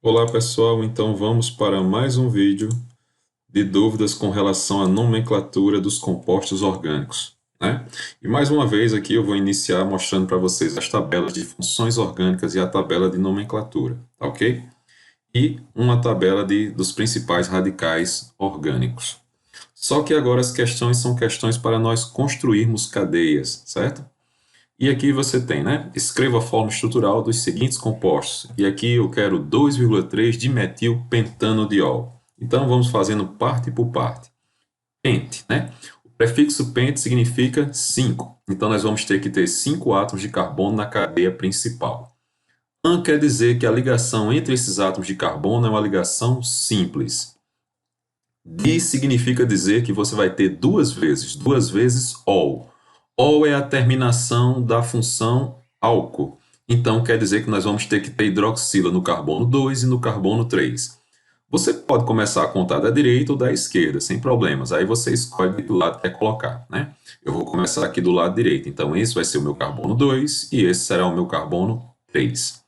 Olá pessoal, então vamos para mais um vídeo de dúvidas com relação à nomenclatura dos compostos orgânicos, né? E mais uma vez aqui eu vou iniciar mostrando para vocês as tabelas de funções orgânicas e a tabela de nomenclatura, tá ok? E uma tabela dos principais radicais orgânicos. Só que agora as questões são questões para nós construirmos cadeias, certo? E aqui você tem, né? Escreva a forma estrutural dos seguintes compostos. E aqui eu quero 2,3 dimetilpentanodiol. Então vamos fazendo parte por parte. Pente, né? O prefixo pente significa 5. Então nós vamos ter que ter 5 átomos de carbono na cadeia principal. An quer dizer que a ligação entre esses átomos de carbono é uma ligação simples. Di significa dizer que você vai ter duas vezes ol. Ol é a terminação da função álcool. Então, quer dizer que nós vamos ter que ter hidroxila no carbono 2 e no carbono 3. Você pode começar a contar da direita ou da esquerda, sem problemas. Aí você escolhe do lado que quer colocar, né? Eu vou começar aqui do lado direito. Então, esse vai ser o meu carbono 2 e esse será o meu carbono 3.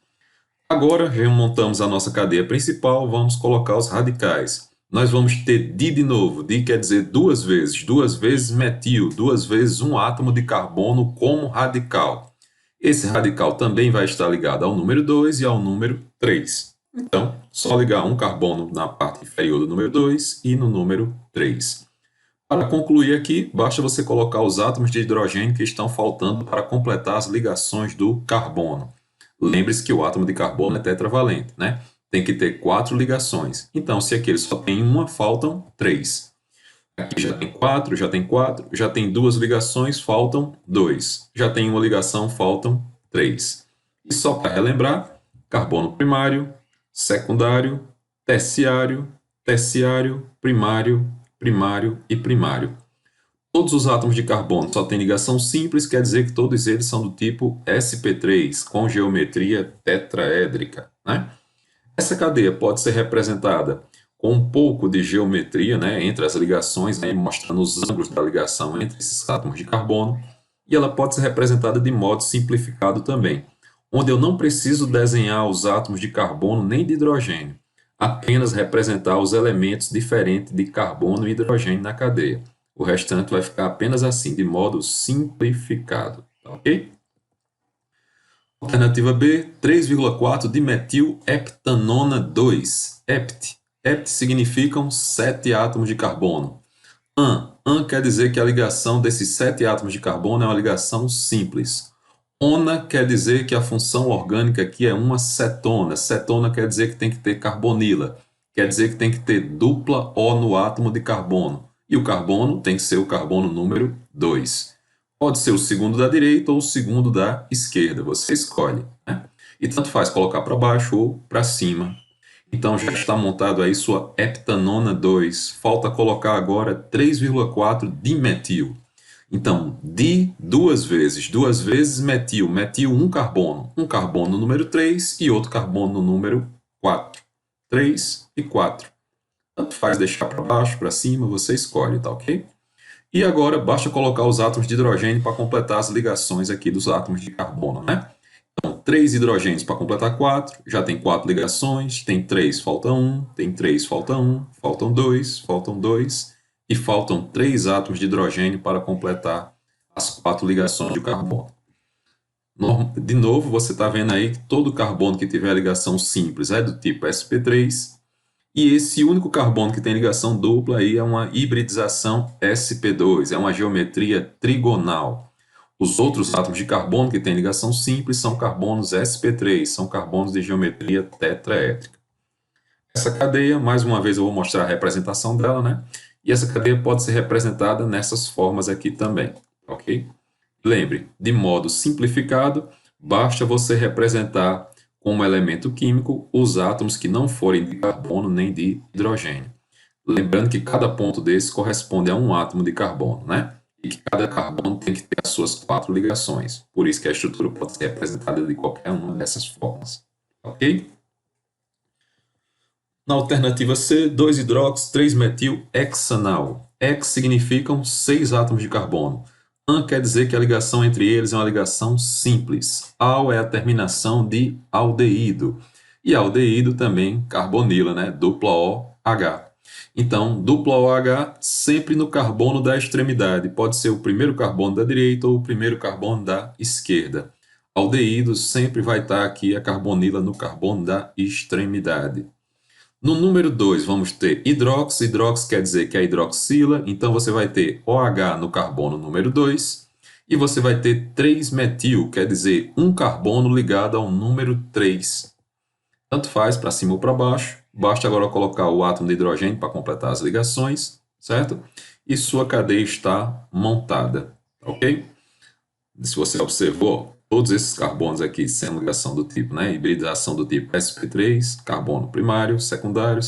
Agora, montamos a nossa cadeia principal, vamos colocar os radicais. Nós vamos ter di de novo. Di quer dizer duas vezes metil, duas vezes um átomo de carbono como radical. Esse radical também vai estar ligado ao número 2 e ao número 3. Então, só ligar um carbono na parte inferior do número 2 e no número 3. Para concluir aqui, basta você colocar os átomos de hidrogênio que estão faltando para completar as ligações do carbono. Lembre-se que o átomo de carbono é tetravalente, né? Tem que ter 4 ligações. Então, se aqui ele só tem uma, faltam 3. Aqui já tem 4, já tem 4, já tem 2 ligações, faltam 2. Já tem uma ligação, faltam 3. E só para relembrar, carbono primário, secundário, terciário, terciário, primário, primário e primário. Todos os átomos de carbono só têm ligação simples, quer dizer que todos eles são do tipo sp3, com geometria tetraédrica, né? Essa cadeia pode ser representada com um pouco de geometria, né, entre as ligações, né, mostrando os ângulos da ligação entre esses átomos de carbono, e ela pode ser representada de modo simplificado também, onde eu não preciso desenhar os átomos de carbono nem de hidrogênio, apenas representar os elementos diferentes de carbono e hidrogênio na cadeia. O restante vai ficar apenas assim, de modo simplificado, tá ok? Alternativa B, 3,4 dimetilheptanona 2, hept. Hept significam 7 átomos de carbono. An quer dizer que a ligação desses 7 átomos de carbono é uma ligação simples. Ona quer dizer que a função orgânica aqui é uma cetona. Cetona quer dizer que tem que ter carbonila. Quer dizer que tem que ter dupla O no átomo de carbono. E o carbono tem que ser o carbono número 2. Pode ser o segundo da direita ou o segundo da esquerda, você escolhe, né? E tanto faz colocar para baixo ou para cima. Então já está montado aí sua heptanona 2. Falta colocar agora 3,4 dimetil. Então, di duas vezes metil. Metil um carbono número 3 e outro carbono número 4. 3 e 4. Tanto faz deixar para baixo, para cima, você escolhe, tá ok? E agora basta colocar os átomos de hidrogênio para completar as ligações aqui dos átomos de carbono, né? Então, 3 hidrogênios para completar 4, já tem 4 ligações, tem 3, falta 1, tem 3, falta 1, faltam 2, e faltam 3 átomos de hidrogênio para completar as 4 ligações de carbono. De novo, você está vendo aí que todo carbono que tiver ligação simples é do tipo sp3, e esse único carbono que tem ligação dupla aí é uma hibridização sp2, é uma geometria trigonal. Os outros átomos de carbono que têm ligação simples são carbonos sp3, são carbonos de geometria tetraédrica. Essa cadeia, mais uma vez eu vou mostrar a representação dela, né? E essa cadeia pode ser representada nessas formas aqui também, ok? Lembre, de modo simplificado, basta você representar como elemento químico os átomos que não forem de carbono nem de hidrogênio. Lembrando que cada ponto desse corresponde a um átomo de carbono, né? E que cada carbono tem que ter as suas 4 ligações. Por isso que a estrutura pode ser representada de qualquer uma dessas formas. Ok? Na alternativa C, 2-hidrox 3-metil-hexanal. Hex significam 6 átomos de carbono. An quer dizer que a ligação entre eles é uma ligação simples. Al é a terminação de aldeído. E aldeído também carbonila, né? Dupla OH. Então, dupla OH sempre no carbono da extremidade. Pode ser o primeiro carbono da direita ou o primeiro carbono da esquerda. Aldeído sempre vai estar aqui a carbonila no carbono da extremidade. No número 2, vamos ter hidrox. Hidrox quer dizer que é hidroxila. Então, você vai ter OH no carbono número 2. E você vai ter 3-metil, quer dizer um carbono ligado ao número 3. Tanto faz para cima ou para baixo. Basta agora colocar o átomo de hidrogênio para completar as ligações, certo? E sua cadeia está montada, ok? Se você observou, todos esses carbonos aqui sendo ligação do tipo, né? Hibridização do tipo sp3, carbono primário, secundário,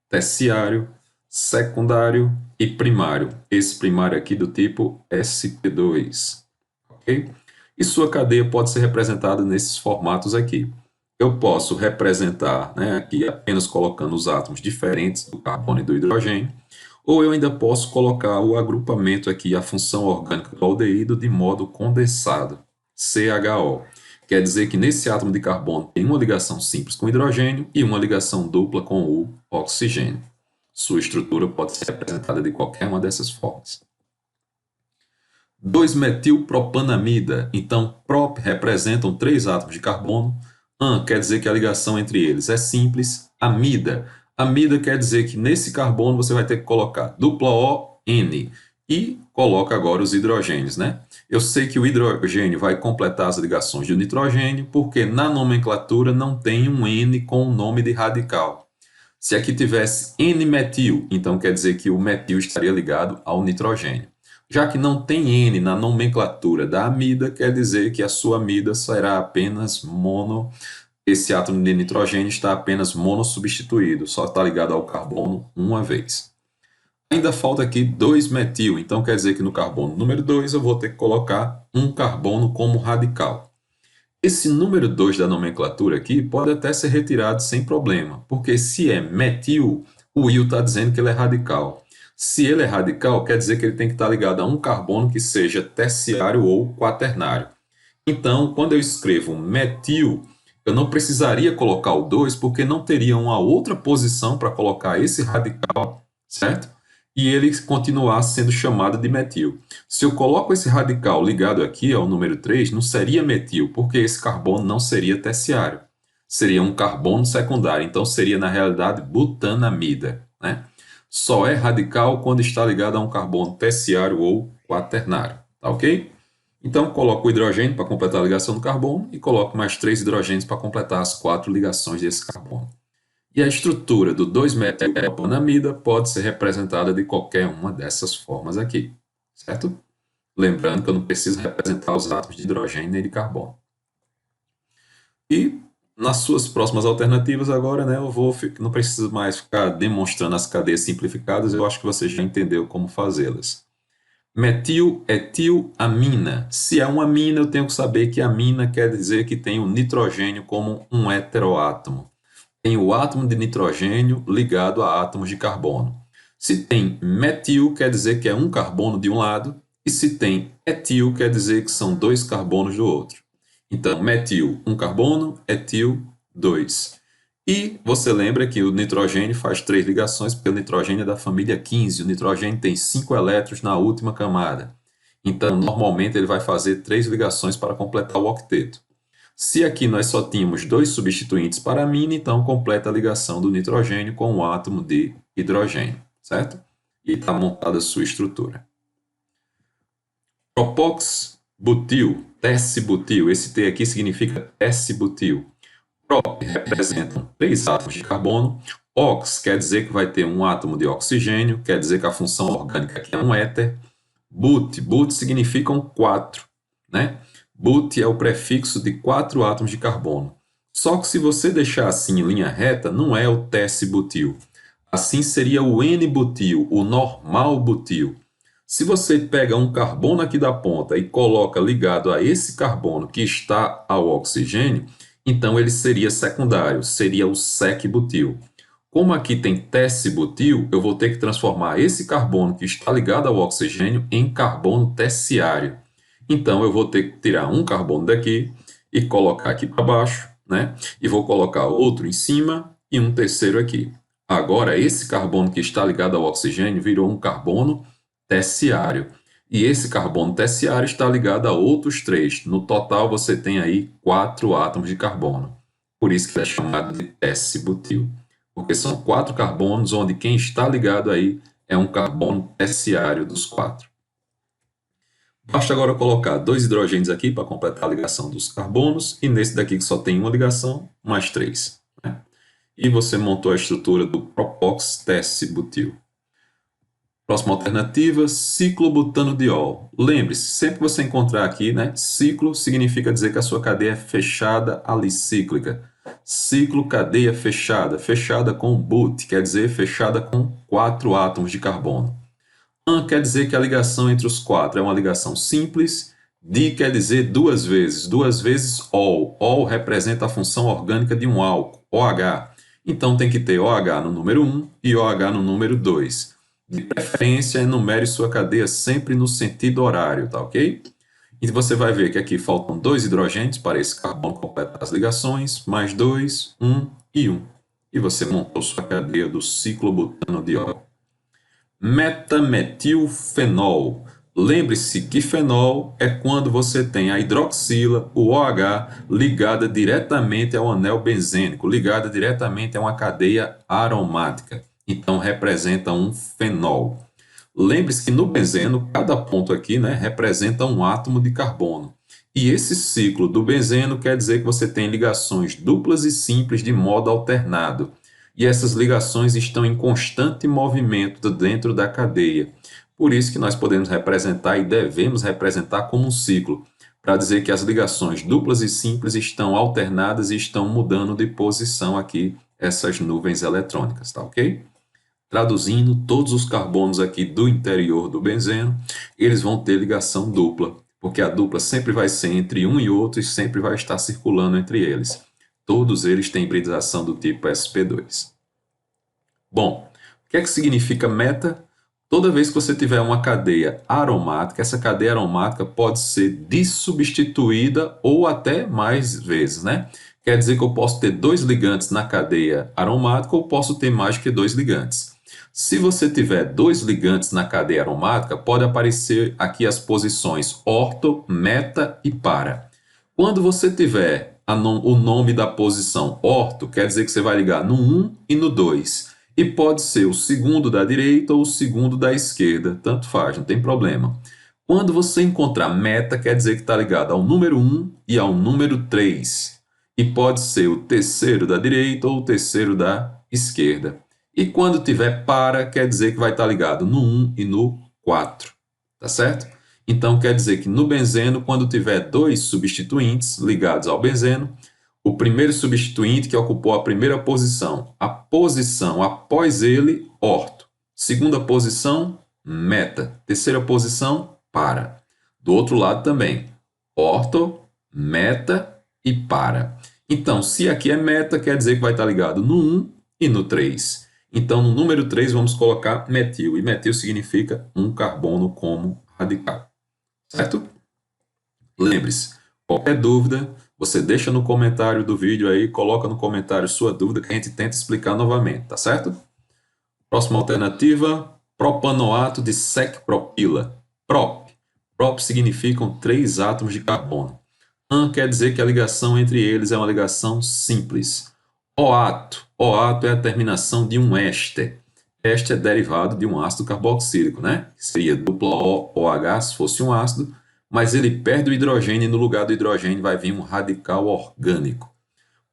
terciário, secundário e primário. Esse primário aqui do tipo sp2, ok? E sua cadeia pode ser representada nesses formatos aqui. Eu posso representar, né, aqui apenas colocando os átomos diferentes do carbono e do hidrogênio, ou eu ainda posso colocar o agrupamento aqui, a função orgânica do aldeído de modo condensado, CHO. Quer dizer que nesse átomo de carbono tem uma ligação simples com o hidrogênio e uma ligação dupla com o oxigênio. Sua estrutura pode ser representada de qualquer uma dessas formas. 2-metilpropanamida. Então, prop representam 3 átomos de carbono. An quer dizer que a ligação entre eles é simples. Amida. Amida quer dizer que nesse carbono você vai ter que colocar dupla O, N. E coloca agora os hidrogênios, né? Eu sei que o hidrogênio vai completar as ligações do nitrogênio, porque na nomenclatura não tem um N com o nome de radical. Se aqui tivesse N-metil, então quer dizer que o metil estaria ligado ao nitrogênio. Já que não tem N na nomenclatura da amida, quer dizer que a sua amida será apenas mono. Esse átomo de nitrogênio está apenas monossubstituído, só está ligado ao carbono uma vez. Ainda falta aqui 2-metil, então quer dizer que no carbono número 2 eu vou ter que colocar um carbono como radical. Esse número 2 da nomenclatura aqui pode até ser retirado sem problema, porque se é metil, o Will está dizendo que ele é radical. Se ele é radical, quer dizer que ele tem que estar ligado a um carbono que seja terciário ou quaternário. Então, quando eu escrevo metil, eu não precisaria colocar o 2, porque não teria uma outra posição para colocar esse radical, certo? E ele continuar sendo chamado de metil. Se eu coloco esse radical ligado aqui ao número 3, não seria metil, porque esse carbono não seria terciário. Seria um carbono secundário, então seria, na realidade, butanamida, né? Só é radical quando está ligado a um carbono terciário ou quaternário, tá ok? Então, coloco o hidrogênio para completar a ligação do carbono e coloco mais 3 hidrogênios para completar as 4 ligações desse carbono. E a estrutura do 2-metilpropanamida pode ser representada de qualquer uma dessas formas aqui, certo? Lembrando que eu não preciso representar os átomos de hidrogênio nem de carbono. E nas suas próximas alternativas agora, né, não preciso mais ficar demonstrando as cadeias simplificadas, eu acho que você já entendeu como fazê-las. Metil, etil, amina. Se é uma amina, eu tenho que saber que amina quer dizer que tem o nitrogênio como um heteroátomo. Tem o átomo de nitrogênio ligado a átomos de carbono. Se tem metil, quer dizer que é um carbono de um lado, e se tem etil, quer dizer que são 2 carbonos do outro. Então, metil, 1 carbono, etil, 2. E você lembra que o nitrogênio faz 3 ligações, porque o nitrogênio é da família 15. O nitrogênio tem 5 elétrons na última camada. Então, normalmente, ele vai fazer 3 ligações para completar o octeto. Se aqui nós só tínhamos 2 substituintes para amina, então completa a ligação do nitrogênio com o átomo de hidrogênio, certo? E está montada a sua estrutura. Propox-butil, tess-butil. Esse T aqui significa tess-butil. Prop representam 3 átomos de carbono. Ox quer dizer que vai ter um átomo de oxigênio, quer dizer que a função orgânica aqui é um éter. But significam 4, né? But é o prefixo de 4 átomos de carbono. Só que se você deixar assim em linha reta, não é o tess-butil. Assim seria o N-butil, o normal butil. Se você pega um carbono aqui da ponta e coloca ligado a esse carbono que está ao oxigênio, então ele seria secundário, seria o sec-butil. Como aqui tem tess-butil, eu vou ter que transformar esse carbono que está ligado ao oxigênio em carbono terciário. Então, eu vou ter que tirar um carbono daqui e colocar aqui para baixo, né? E vou colocar outro em cima e um terceiro aqui. Agora, esse carbono que está ligado ao oxigênio virou um carbono terciário. E esse carbono terciário está ligado a outros 3. No total, você tem aí 4 átomos de carbono. Por isso que é chamado de tesse-butil. Porque são 4 carbonos, onde quem está ligado aí é um carbono terciário dos 4. Basta agora colocar 2 hidrogênios aqui para completar a ligação dos carbonos, e nesse daqui que só tem uma ligação, mais 3. Né? E você montou a estrutura do propox tesse-butil. Próxima alternativa, ciclobutanodiol. Lembre-se, sempre que você encontrar aqui, né, ciclo significa dizer que a sua cadeia é fechada alicíclica. Ciclo, cadeia fechada, fechada com but, quer dizer fechada com 4 átomos de carbono. An quer dizer que a ligação entre os 4 é uma ligação simples. Di quer dizer duas vezes ol. Ol representa a função orgânica de um álcool, OH. Então tem que ter OH no número 1 e OH no número 2. De preferência, enumere sua cadeia sempre no sentido horário, tá ok? E você vai ver que aqui faltam 2 hidrogênios para esse carbono completar as ligações, mais 2, 1 e 1. E você montou sua cadeia do ciclobutanodiol. Metametilfenol. Lembre-se que fenol é quando você tem a hidroxila, o OH, ligada diretamente ao anel benzênico, ligada diretamente a uma cadeia aromática. Então, representa um fenol. Lembre-se que no benzeno, cada ponto aqui, né, representa um átomo de carbono. E esse ciclo do benzeno quer dizer que você tem ligações duplas e simples de modo alternado. E essas ligações estão em constante movimento dentro da cadeia. Por isso que nós podemos representar e devemos representar como um ciclo, para dizer que as ligações duplas e simples estão alternadas e estão mudando de posição aqui, essas nuvens eletrônicas, tá ok? Traduzindo, todos os carbonos aqui do interior do benzeno, eles vão ter ligação dupla, porque a dupla sempre vai ser entre um e outro e sempre vai estar circulando entre eles. Todos eles têm hibridização do tipo sp2. Bom, o que é que significa meta? Toda vez que você tiver uma cadeia aromática, essa cadeia aromática pode ser dissubstituída ou até mais vezes, né? Quer dizer que eu posso ter 2 ligantes na cadeia aromática ou posso ter mais que 2 ligantes. Se você tiver 2 ligantes na cadeia aromática, pode aparecer aqui as posições orto, meta e para. Quando você tiver o nome da posição orto, quer dizer que você vai ligar no 1 e no 2. E pode ser o segundo da direita ou o segundo da esquerda, tanto faz, não tem problema. Quando você encontrar meta, quer dizer que está ligado ao número 1 e ao número 3. E pode ser o terceiro da direita ou o terceiro da esquerda. E quando tiver para, quer dizer que vai estar ligado no 1 e no 4, tá certo? Então, quer dizer que no benzeno, quando tiver 2 substituintes ligados ao benzeno, o primeiro substituinte que ocupou a primeira posição, a posição após ele, orto. Segunda posição, meta. Terceira posição, para. Do outro lado também, orto, meta e para. Então, se aqui é meta, quer dizer que vai estar ligado no 1 e no 3. Então, no número 3, vamos colocar metil. E metil significa um carbono como radical. Certo? Lembre-se, qualquer dúvida, você deixa no comentário do vídeo aí, coloca no comentário sua dúvida que a gente tenta explicar novamente, tá certo? Próxima alternativa, propanoato de sec-propila. Prop. Prop significam 3 átomos de carbono. An quer dizer que a ligação entre eles é uma ligação simples. Oato. Oato é a terminação de um éster. Éster é derivado de um ácido carboxílico, né? Seria dupla OH se fosse um ácido, mas ele perde o hidrogênio e no lugar do hidrogênio vai vir um radical orgânico.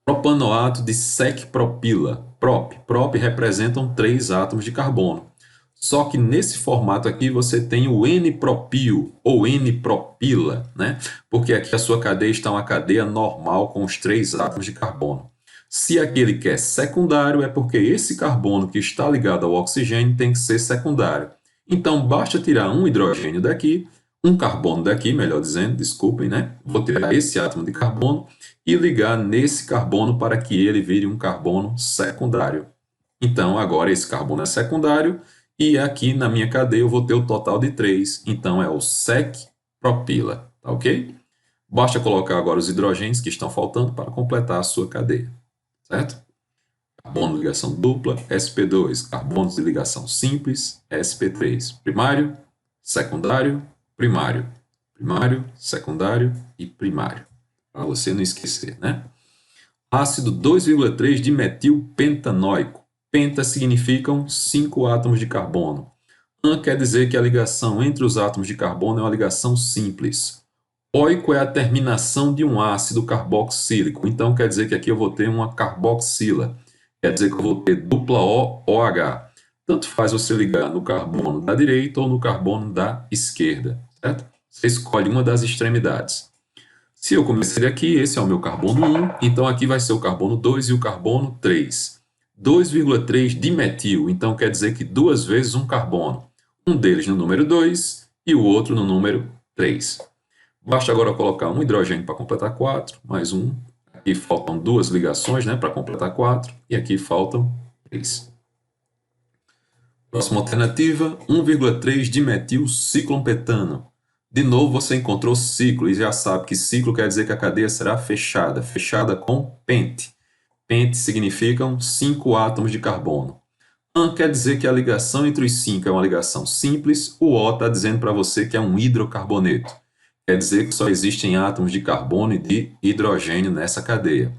Propanoato de sec-propila. Prop representam 3 átomos de carbono. Só que nesse formato aqui você tem o N-propil ou N-propila, né? Porque aqui a sua cadeia está uma cadeia normal com os 3 átomos de carbono. Se aquele que é secundário, é porque esse carbono que está ligado ao oxigênio tem que ser secundário. Então, basta tirar um hidrogênio daqui, um carbono daqui, melhor dizendo, desculpem, né? Vou tirar esse átomo de carbono e ligar nesse carbono para que ele vire um carbono secundário. Então, agora esse carbono é secundário e aqui na minha cadeia eu vou ter o total de 3. Então, é o sec-propila, tá ok? Basta colocar agora os hidrogênios que estão faltando para completar a sua cadeia, certo? Carbono de ligação dupla, sp2. Carbonos de ligação simples, sp3. Primário, secundário, primário. Primário, secundário e primário. Para você não esquecer, né? Ácido 2,3 dimetilpentanoico. Penta significam 5 átomos de carbono. An quer dizer que a ligação entre os átomos de carbono é uma ligação simples. Oico é a terminação de um ácido carboxílico. Então quer dizer que aqui eu vou ter uma carboxila. Quer dizer que eu vou ter dupla O, OH. Tanto faz você ligar no carbono da direita ou no carbono da esquerda, certo? Você escolhe uma das extremidades. Se eu comecei daqui, esse é o meu carbono 1, então aqui vai ser o carbono 2 e o carbono 3. 2,3 dimetil, então quer dizer que 2 vezes um carbono. Um deles no número 2 e o outro no número 3. Basta agora colocar um hidrogênio para completar 4, mais um. Aqui faltam 2 ligações, né, para completar 4, e aqui faltam 3. Próxima alternativa, 1,3 dimetilciclompetano. De novo, você encontrou ciclo e já sabe que ciclo quer dizer que a cadeia será fechada, fechada com pente. Pente significam 5 átomos de carbono. An quer dizer que a ligação entre os 5 é uma ligação simples, o O está dizendo para você que é um hidrocarboneto. Quer dizer que só existem átomos de carbono e de hidrogênio nessa cadeia.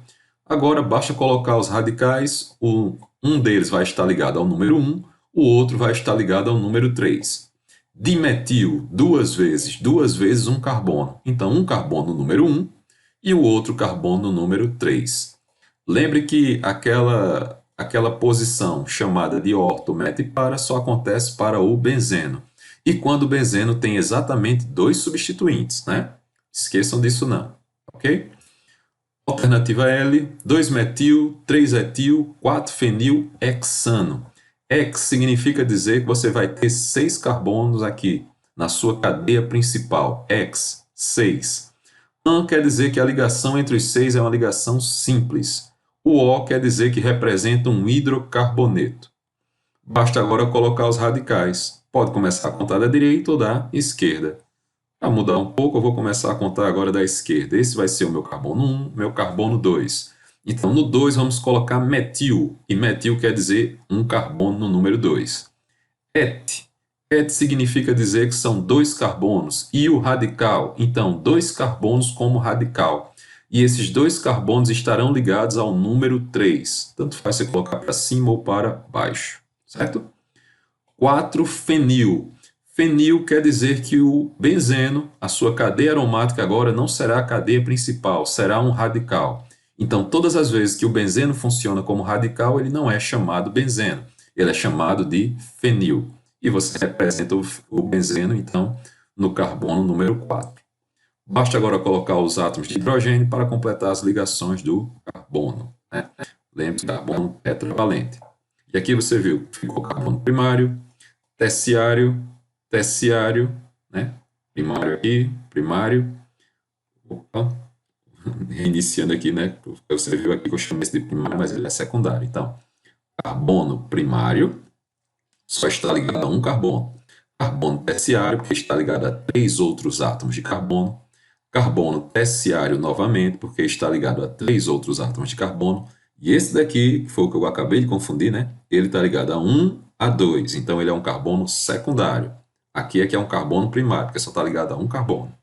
Agora, basta colocar os radicais, um deles vai estar ligado ao número 1, o outro vai estar ligado ao número 3. Dimetil, 2 vezes um carbono. Então, um carbono no número 1 e o outro carbono no número 3. Lembre que aquela posição chamada de orto-mete-para só acontece para o benzeno. E quando o benzeno tem exatamente 2 substituintes, né? Esqueçam disso não, ok? Alternativa L, 2-metil, 3-etil, 4-fenil, hexano. Hex significa dizer que você vai ter 6 carbonos aqui na sua cadeia principal. Hex, 6. An quer dizer que a ligação entre os 6 é uma ligação simples. O O quer dizer que representa um hidrocarboneto. Basta agora colocar os radicais. Pode começar a contar da direita ou da esquerda. Para mudar um pouco, eu vou começar a contar agora da esquerda. Esse vai ser o meu carbono 1, meu carbono 2. Então, no 2 vamos colocar metil, e metil quer dizer um carbono no número 2. Et. Et significa dizer que são 2 carbonos, e o radical, então 2 carbonos como radical. E esses 2 carbonos estarão ligados ao número 3. Tanto faz você colocar para cima ou para baixo, certo? 4-fenil. Fenil quer dizer que o benzeno, a sua cadeia aromática agora não será a cadeia principal, será um radical. Então, todas as vezes que o benzeno funciona como radical, ele não é chamado benzeno, ele é chamado de fenil. E você representa o benzeno, então, no carbono número 4. Basta agora colocar os átomos de hidrogênio para completar as ligações do carbono, né? Lembre-se, carbono tetravalente. E aqui você viu, ficou carbono primário, terciário, né? Primário aqui, primário. Opa, reiniciando aqui, né? Você viu aqui que eu chamei esse de primário, mas ele é secundário. Então, carbono primário só está ligado a um carbono. Carbono terciário, porque está ligado a 3 outros átomos de carbono. Carbono terciário novamente, porque está ligado a 3 outros átomos de carbono. E esse daqui, que foi o que eu acabei de confundir, né? Ele está ligado a 1, a 2. Então, ele é um carbono secundário. Aqui é que é um carbono primário, porque só está ligado a um carbono.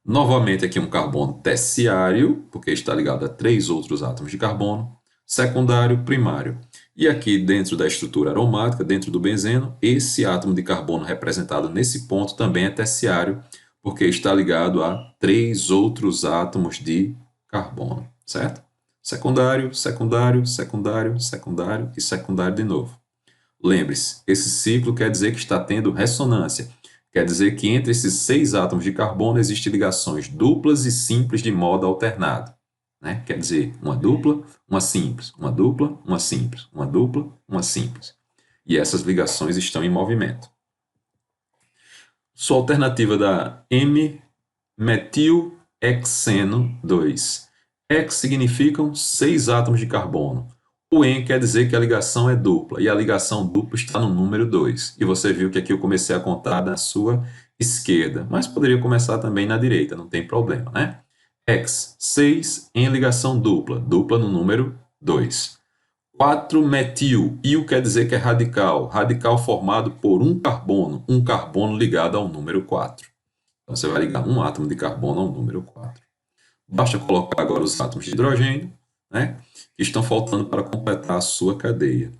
Novamente, aqui um carbono terciário, porque está ligado a 3 outros átomos de carbono. Secundário, primário. E aqui, dentro da estrutura aromática, dentro do benzeno, esse átomo de carbono representado nesse ponto também é terciário, porque está ligado a 3 outros átomos de carbono, certo? Secundário, secundário, secundário, secundário e secundário de novo. Lembre-se, esse ciclo quer dizer que está tendo ressonância. Quer dizer que entre esses 6 átomos de carbono existem ligações duplas e simples de modo alternado, né? Quer dizer, uma dupla, uma simples, uma dupla, uma simples, uma dupla, uma simples. E essas ligações estão em movimento. Sua alternativa da M-metilhexeno 2. Hex significam 6 átomos de carbono. O en quer dizer que a ligação é dupla, e a ligação dupla está no número 2. E você viu que aqui eu comecei a contar na sua esquerda, mas poderia começar também na direita, não tem problema, né? Hex, 6 em ligação dupla, dupla no número 2. 4-metil, il quer dizer que é radical, radical formado por um carbono ligado ao número 4. Então, você vai ligar um átomo de carbono ao número 4. Basta colocar agora os átomos de hidrogênio, né, que estão faltando para completar a sua cadeia.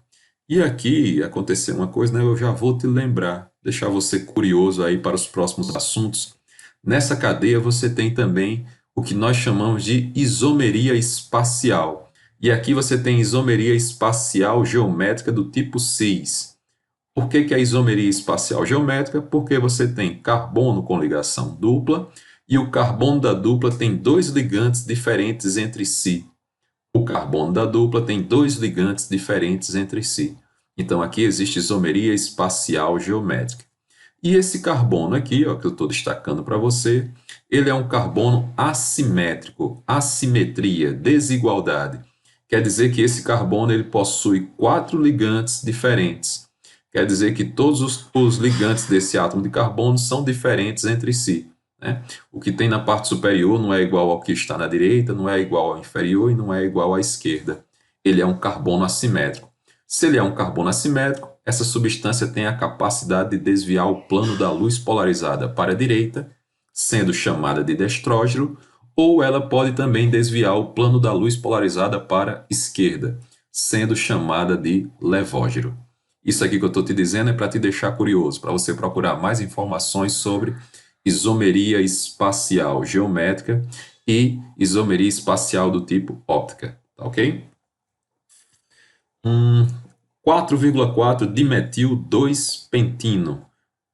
E aqui aconteceu uma coisa, né, eu já vou te lembrar, deixar você curioso aí para os próximos assuntos. Nessa cadeia você tem também o que nós chamamos de isomeria espacial. E aqui você tem isomeria espacial geométrica do tipo cis. Por que é isomeria espacial geométrica? Porque você tem carbono com ligação dupla e o carbono da dupla tem dois ligantes diferentes entre si. O carbono da dupla tem dois ligantes diferentes entre si. Então aqui existe isomeria espacial geométrica. E esse carbono aqui, ó, que eu estou destacando para você, ele é um carbono assimétrico, assimetria, desigualdade. Quer dizer que esse carbono ele possui 4 ligantes diferentes. Quer dizer que todos os ligantes desse átomo de carbono são diferentes entre si, né? O que tem na parte superior não é igual ao que está na direita, não é igual ao inferior e não é igual à esquerda. Ele é um carbono assimétrico. Se ele é um carbono assimétrico, essa substância tem a capacidade de desviar o plano da luz polarizada para a direita, sendo chamada de destrógeno, ou ela pode também desviar o plano da luz polarizada para a esquerda, sendo chamada de levógeno. Isso aqui que eu estou te dizendo é para te deixar curioso, para você procurar mais informações sobre isomeria espacial geométrica e isomeria espacial do tipo óptica, tá ok? 4,4 dimetil 2-pentino.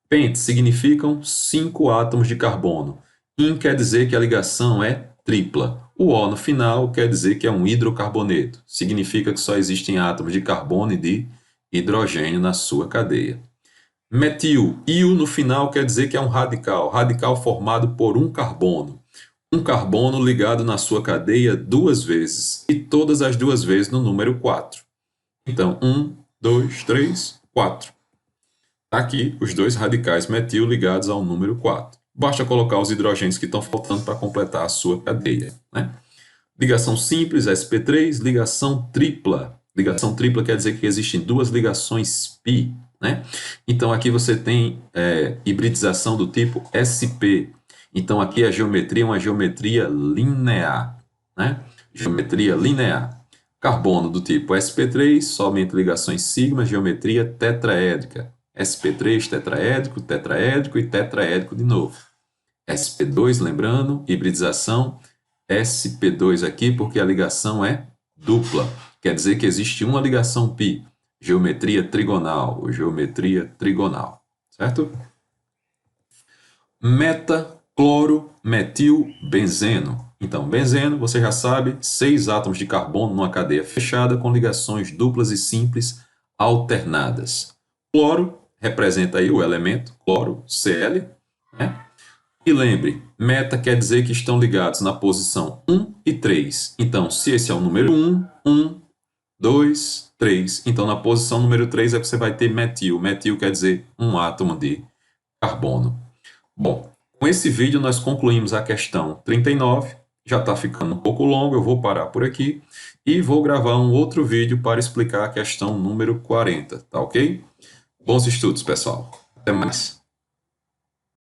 Pent significam 5 átomos de carbono. In quer dizer que a ligação é tripla. O O no final quer dizer que é um hidrocarboneto. Significa que só existem átomos de carbono e de hidrogênio na sua cadeia. Metil, il no final quer dizer que é um radical. Radical formado por um carbono. Um carbono ligado na sua cadeia 2 vezes. E todas as 2 vezes no número 4. Então, 1, 2, 3, 4. Aqui, os 2 radicais metil ligados ao número 4. Basta colocar os hidrogênios que estão faltando para completar a sua cadeia, né? Ligação simples, sp3, ligação tripla. Ligação tripla quer dizer que existem 2 ligações pi, né? Então, aqui você tem hibridização do tipo sp. Então, aqui a geometria é uma geometria linear, né? Geometria linear. Carbono do tipo sp3, somente ligações sigma, geometria tetraédrica. sp3 tetraédrico, tetraédrico e tetraédrico de novo. sp2, lembrando, hibridização, sp2 aqui porque a ligação é dupla. Quer dizer que existe uma ligação π, geometria trigonal, ou geometria trigonal, certo? Meta, cloro, metil, benzeno. Então, benzeno, você já sabe, 6 átomos de carbono numa cadeia fechada com ligações duplas e simples alternadas. Cloro representa aí o elemento, cloro, Cl, né? E lembre, meta quer dizer que estão ligados na posição 1 e 3. Então, se esse é o número 1, 1, 2, 3. Então, na posição número 3 é que você vai ter metil. Metil quer dizer um átomo de carbono. Bom, com esse vídeo nós concluímos a questão 39. Já está ficando um pouco longo, eu vou parar por aqui. E vou gravar um outro vídeo para explicar a questão número 40, tá ok? Bons estudos, pessoal. Até mais.